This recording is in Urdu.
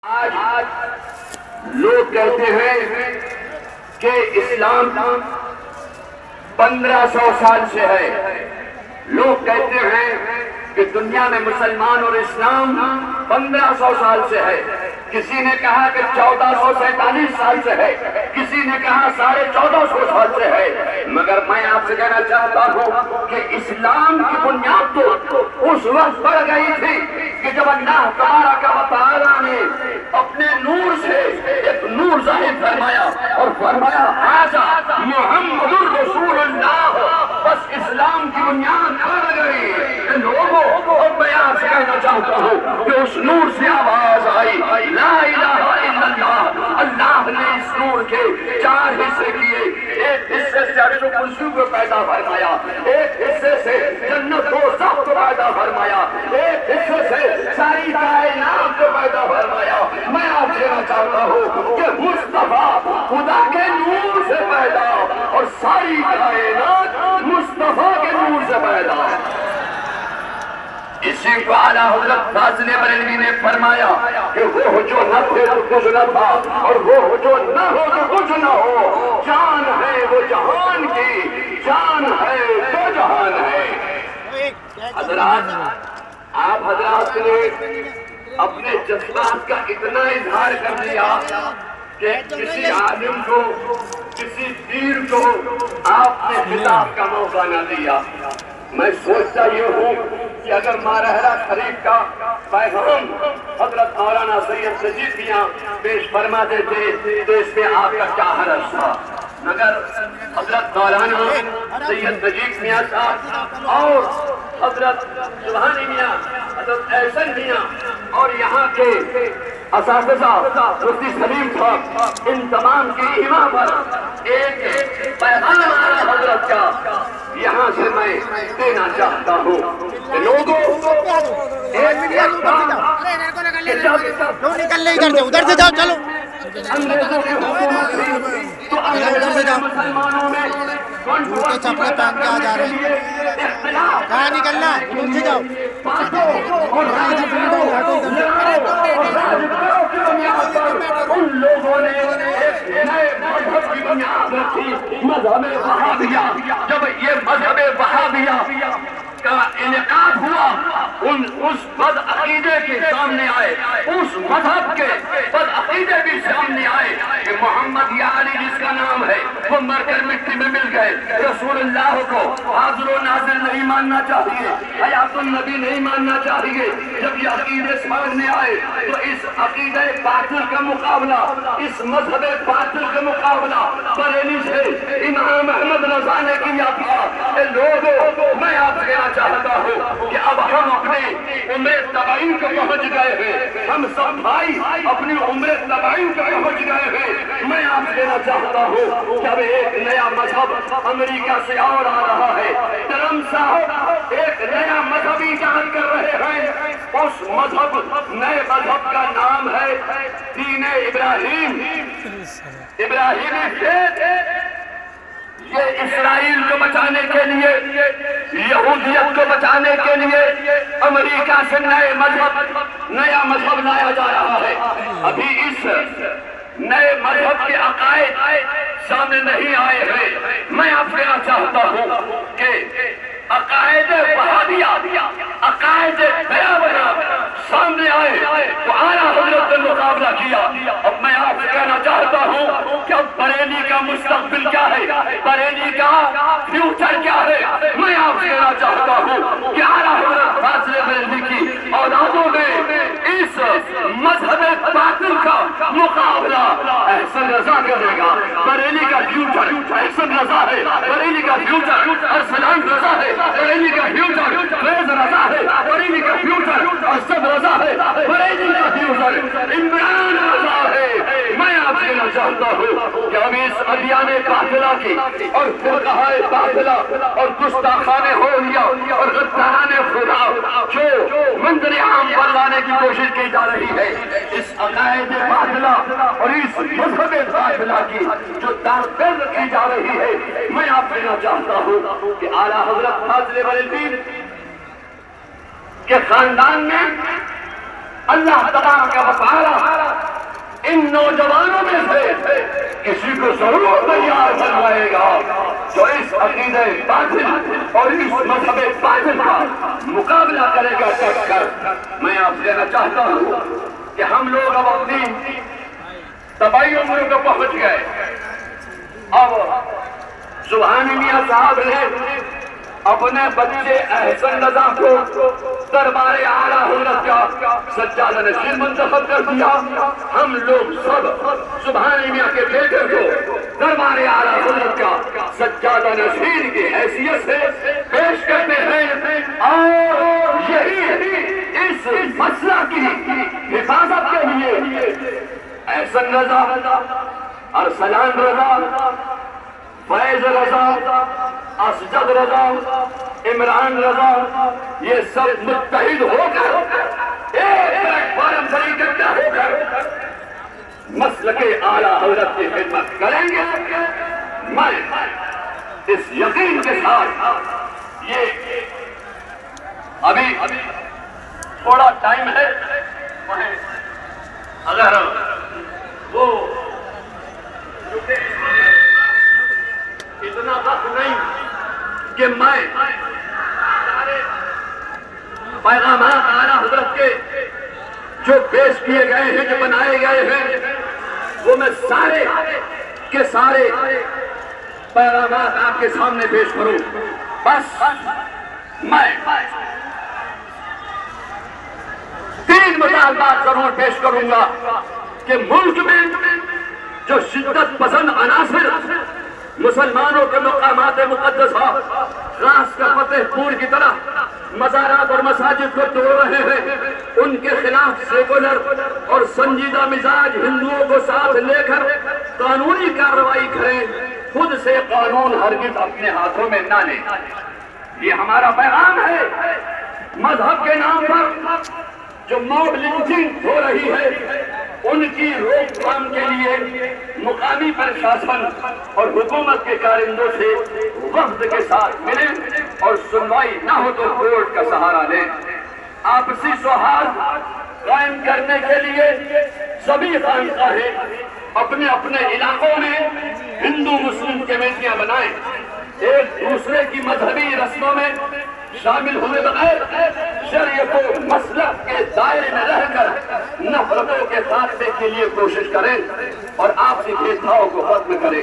آج لوگ کہتے ہیں کہ اسلام 1500 سال سے ہے. لوگ کہتے ہیں کہ دنیا میں مسلمان اور اسلام 1500 سال سے ہے. کسی نے کہا کہ 1447 سال سے ہے, کسی نے کہا 1450 سال سے ہے. مگر میں آپ سے کہنا چاہتا ہوں کہ اسلام کی بنیاد تو اس وقت پڑ گئی تھی کہ جب اللہ تبارک و تعالیٰ نے اپنے نور سے ایک نور ظاہر فرمایا اور فرمایا ھذا محمد الرسول اللہ. بس اسلام کی بنیاد پڑ گئی. لوگوں اور میں آپ سے کہنا چاہتا ہوں کہ اس نور سے آواز آئی لا الہ الا اللہ. اللہ نے اس نور کے 4 حصے کیے. ایک حصے سے عرش و کرسی کو پیدا فرمایا, ایک حصے سے جنت و دوزخ کو پیدا فرمایا, ایک حصے سے ساری کائنات کو پیدا فرمایا. میں آپ سے کہنا چاہتا ہوں کہ مصطفیٰ خدا کے نور سے پیدا اور ساری کائنات مصطفیٰ کے نور سے پیدا. اسی کو اعلیٰ حضرت فاضل بریلوی نے فرمایا کہ وہ جو نہ تھے تو کچھ نہ تھا, اور وہ جو نہ ہو تو کچھ نہ ہو. جان ہے وہ جہان کی, جان ہے تو جہان ہے. حضرات, آپ حضرات نے اپنے جذبات کا اتنا اظہار کر دیا کہ کسی عالم کو, کسی پیر کو آپ نے خطاب کا موقع نہ دیا. میں سوچتا یہ ہوں کہ اگر مارحرہ شریف کا پیغام حضرت مولانا سید سجید میاں پیش فرما دیتے تو اس پہ آپ کا کیا حرج تھا. مگر حضرت مولانا سید سجید میاں صاحب اور حضرت سبحانی میاں, حضرت احسن میاں اور یہاں کے اساتذہ مفتی سلیم صاحب, ان تمام کی ایما پر ایک پیغام آیا حضرت کا یہاں سے میں دینا چاہتا ہوں. لوگوں نکل نہیں کرتے, ادھر سے جاؤ, چلو انگریزوں کی حکومت تھی تو انگریزوں نے مسلمانوں میں چپلے پہن کے آ جا رہے ہیں. کہاں نکلنا ہے, ادھر سے جاؤ. ان لوگوں نے ایک نئے مذہب کی بنیاد رکھی, مذہب وہابیہ. جب یہ مذہب وہابیہ کا انعقاد ہوا, اس بد عقیدے کے سامنے آئے, اس مذہب کے بد عقیدے بھی سامنے آئے کہ محمد یا علی جس کا نام ہے وہ مر کر مٹی میں مل گئے. رسول اللہ کو حاضر و ناظر نہیں ماننا چاہیے, حیات النبی نہیں ماننا چاہیے. جب یہ عقیدے سامنے آئے تو اس عقیدے باطل کا مقابلہ, اس مذہب باطل کا مقابلہ بریلی سے امام احمد رضا نے کیا تھا. لوگوں, میں آپ سے کہنا چاہتا ہوں کہ اب ہم اپنے عمر تبعین کو پہنچ گئے ہیں. ہم سب بھائی اپنی عمر تبعین کو پہنچ گئے ہیں. میں آپ سے کہنا چاہتا ہوں کہ اب ایک نیا مذہب امریکہ سے اور آ رہا ہے. ٹرمپ صاحب ایک نیا مذہب ایجاد کر رہے ہیں. اس مذہب, نئے مذہب کا نام ہے دین ابراہیم, ابراہیمی فیتھ. یہ اسرائیل کو بچانے کے لیے, یہودیت کو بچانے کے لیے امریکہ سے نیا مذہب لایا جا رہا ہے. ابھی اس نئے مذہب کے عقائد سامنے نہیں آئے ہیں. میں آپ سے کہنا چاہتا ہوں کہ عقائد وہابیہ, عقائد بیابنا سامنے آئے تو اعلیٰ حضرت نے مقابلہ کیا. اب میں آپ سے کہنا چاہتا ہوں کہ اب بریلی کا مستقبل کیا ہے, بریلی کا فیوچر کیا ہے. میں آپ سے کہنا چاہتا ہوں کہ اعلیٰ حضرت فاضل بریلوی کی اولادوں میں اس مذہب باطل کا مقابلہ احسن رضا کرے گا. بریلی کا فیوچر احسن رضا ہے, بریلی کا فیوچر ارسلان رضا ہے, بریلی کا فیوچر فیض رضا ہے, بریلی کا فیوچر اسد رضا ہے, بریلی کا فیوچر عمران رضا ہے. میں آپ سے کہنا چاہتا ہوں کہ ہم اس ادیان باطلہ کی اور فرقہ باطلہ اور گستاخان اولیاء اور غداران خدا جو منظر عام پر لانے کی کوشش کی جا رہی ہے, اس عقائد باطلہ اور اس مذہب باطلہ کی جو داغ کی جا رہی ہے, میں آپ سے کہنا چاہتا ہوں کہ اعلیٰ حضرت فاضل بریلوی کے خاندان میں اللہ تبارک و تعالی نوجوانوں میں سے کسی کو ضرور تیار فرمائے گا جو اس عقیدہ باطل اور اس مذہب باطل کا مقابلہ کرے گا ڈٹ کر۔ میں آپ سے کہنا چاہتا ہوں کہ ہم لوگ اب اپنی تباہی عمروں کو پہنچ گئے۔ اب سبحانی میاں صاحب نے اپنے بچے احسن رضا کو دربار اعلیٰ حضرت کا سجادہ نشین منتخب کر دیا۔ ہم لوگ سب سبحانی میاں کے بیٹے کو دربار اعلیٰ حضرت کا سجادہ نشین کی حیثیت سے پیش کرتے ہیں، اور یہی اس مسئلہ کی حفاظت کے لیے احسن رضا، ارسلان رضا، فیض رضا، اسجد رضا، عمران رضا، یہ سب متحد ہو کر ایک پلیٹ فارم پر اکٹھا ہو کر مسلک اعلیٰ حضرت کی خدمت کریں گے۔ میں اس یقین کے ساتھ یہ ابھی تھوڑا ٹائم ہے، اگر وہ اتنا وقت نہیں کہ میں سارے پیغامات اعلیٰ حضرت کے جو پیش کیے گئے ہیں، جو بنائے گئے ہیں، وہ میں سارے کے سارے پیغامات آپ کے سامنے پیش کروں۔ بس میں 3 مطالبات ضرور پیش کروں گا کہ ملک میں جو شدت پسند عناصر مسلمانوں کے مقامات مقدسہ خاص کر فتح پور کی طرح مزارات اور مساجد کو توڑ رہے ہیں، ان کے خلاف سیکولر اور سنجیدہ مزاج ہندوؤں کو ساتھ لے کر قانونی کارروائی کریں، خود سے قانون ہرگز اپنے ہاتھوں میں نہ لیں۔ یہ ہمارا پیغام ہے۔ مذہب کے نام پر جو موب لنچنگ ہو رہی ہے، ان کی روک تھام کے لیے مقامی پرشاسن اور حکومت کے کارندوں سے وفد کے ساتھ ملیں، اور سنوائی نہ ہو تو کورٹ کا سہارا لیں۔ آپسی سوہاد قائم کرنے کے لیے سبھی خانقاہیں اپنے اپنے علاقوں میں ہندو مسلم کمیٹیاں بنائیں، ایک دوسرے کی مذہبی رسموں میں شامل ہوئے بغیر شریعت و مسلک کے دائرے میں رہ کر نفرتوں کے خاتمے کے لیے کوشش کریں اور آپسی بھید بھاؤ کو ختم کریں۔